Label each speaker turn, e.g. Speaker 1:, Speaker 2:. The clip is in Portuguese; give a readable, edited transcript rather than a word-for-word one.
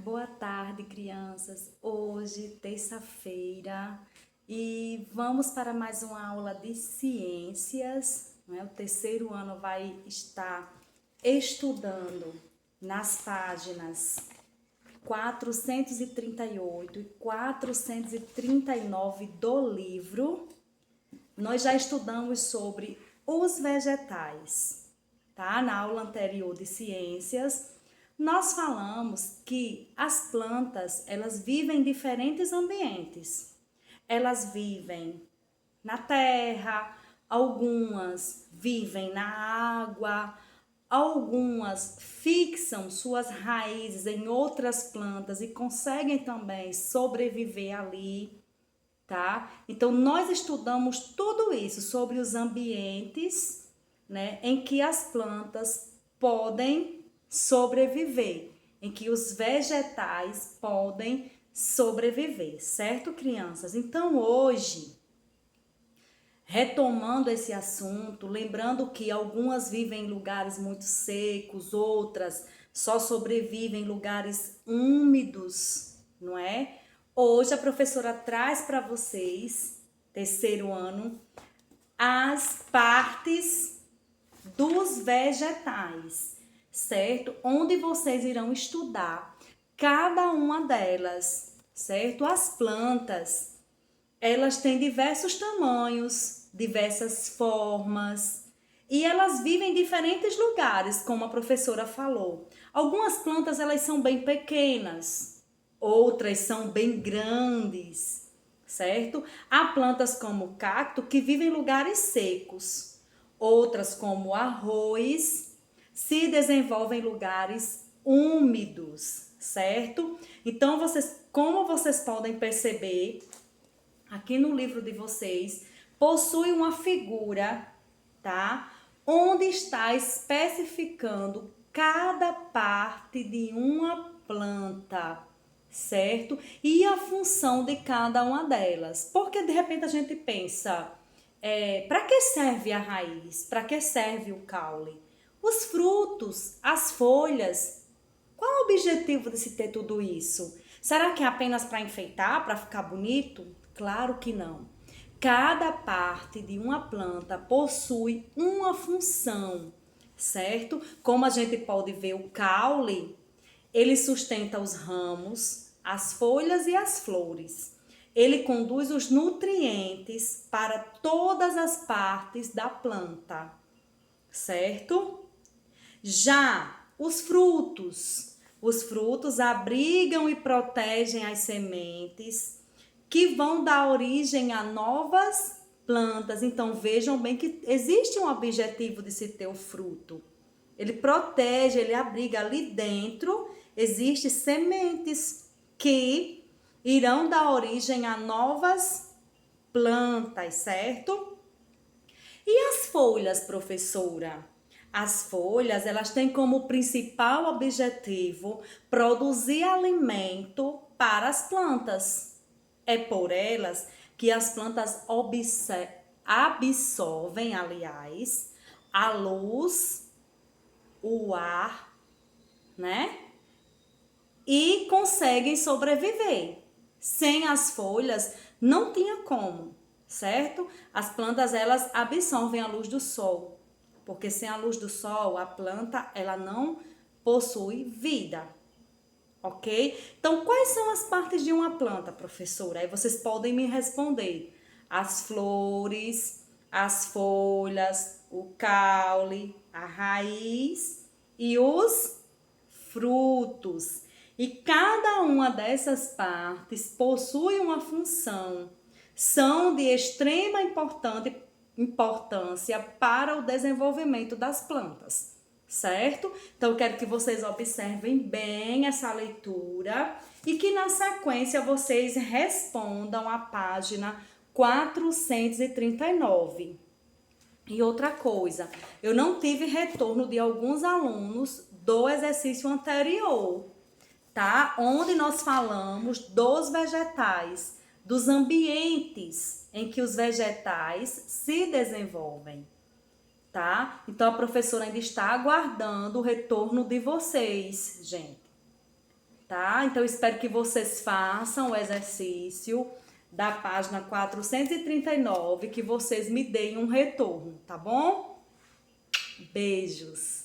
Speaker 1: Boa tarde, crianças. Hoje, terça-feira, e vamos para mais uma aula de ciências, né? O terceiro ano vai estar estudando nas páginas 438 e 439 do livro. Nós já estudamos sobre os vegetais, tá? Na aula anterior de ciências, nós falamos que as plantas, elas vivem em diferentes ambientes. Elas vivem na terra, algumas vivem na água, algumas fixam suas raízes em outras plantas e conseguem também sobreviver ali, tá? Então nós estudamos tudo isso sobre os ambientes, né, em que as plantas podem sobreviver, em que os vegetais podem sobreviver, certo, crianças? Então hoje, retomando esse assunto, lembrando que algumas vivem em lugares muito secos, outras só sobrevivem em lugares úmidos, não é? Hoje a professora traz para vocês, terceiro ano, as partes dos vegetais, certo? Onde vocês irão estudar cada uma delas, certo? As plantas, elas têm diversos tamanhos, diversas formas e elas vivem em diferentes lugares, como a professora falou. Algumas plantas elas são bem pequenas, outras são bem grandes, certo? Há plantas como o cacto que vivem em lugares secos, outras como arroz se desenvolvem em lugares úmidos, certo? Então como vocês podem perceber, aqui no livro de vocês, possui uma figura, tá? Onde está especificando cada parte de uma planta, certo? E a função de cada uma delas. Porque de repente a gente pensa, para que serve a raiz? Para que serve o caule? Os frutos, as folhas. Qual o objetivo de se ter tudo isso? Será que é apenas para enfeitar, para ficar bonito? Claro que não. Cada parte de uma planta possui uma função, certo? Como a gente pode ver, o caule, ele sustenta os ramos, as folhas e as flores. Ele conduz os nutrientes para todas as partes da planta, certo? Já os frutos abrigam e protegem as sementes que vão dar origem a novas plantas. Então vejam bem que existe um objetivo de se ter o fruto. Ele protege, ele abriga ali dentro, existem sementes que irão dar origem a novas plantas, certo? E as folhas, professora? As folhas, elas têm como principal objetivo produzir alimento para as plantas. É por elas que as plantas absorvem, aliás, a luz, o ar, né? E conseguem sobreviver. Sem as folhas, não tinha como, certo? As plantas, elas absorvem a luz do sol, porque sem a luz do sol, a planta, ela não possui vida, ok? Então, quais são as partes de uma planta, professora? Aí vocês podem me responder. As flores, as folhas, o caule, a raiz e os frutos. E cada uma dessas partes possui uma função, são de extrema importância para o desenvolvimento das plantas, certo? Então eu quero que vocês observem bem essa leitura e que na sequência vocês respondam a página 439. E outra coisa, eu não tive retorno de alguns alunos do exercício anterior, tá? Onde nós falamos dos vegetais, dos ambientes em que os vegetais se desenvolvem, tá? Então a professora ainda está aguardando o retorno de vocês, gente. tá? Então, espero que vocês façam o exercício da página 439, que vocês me deem um retorno, tá bom? Beijos!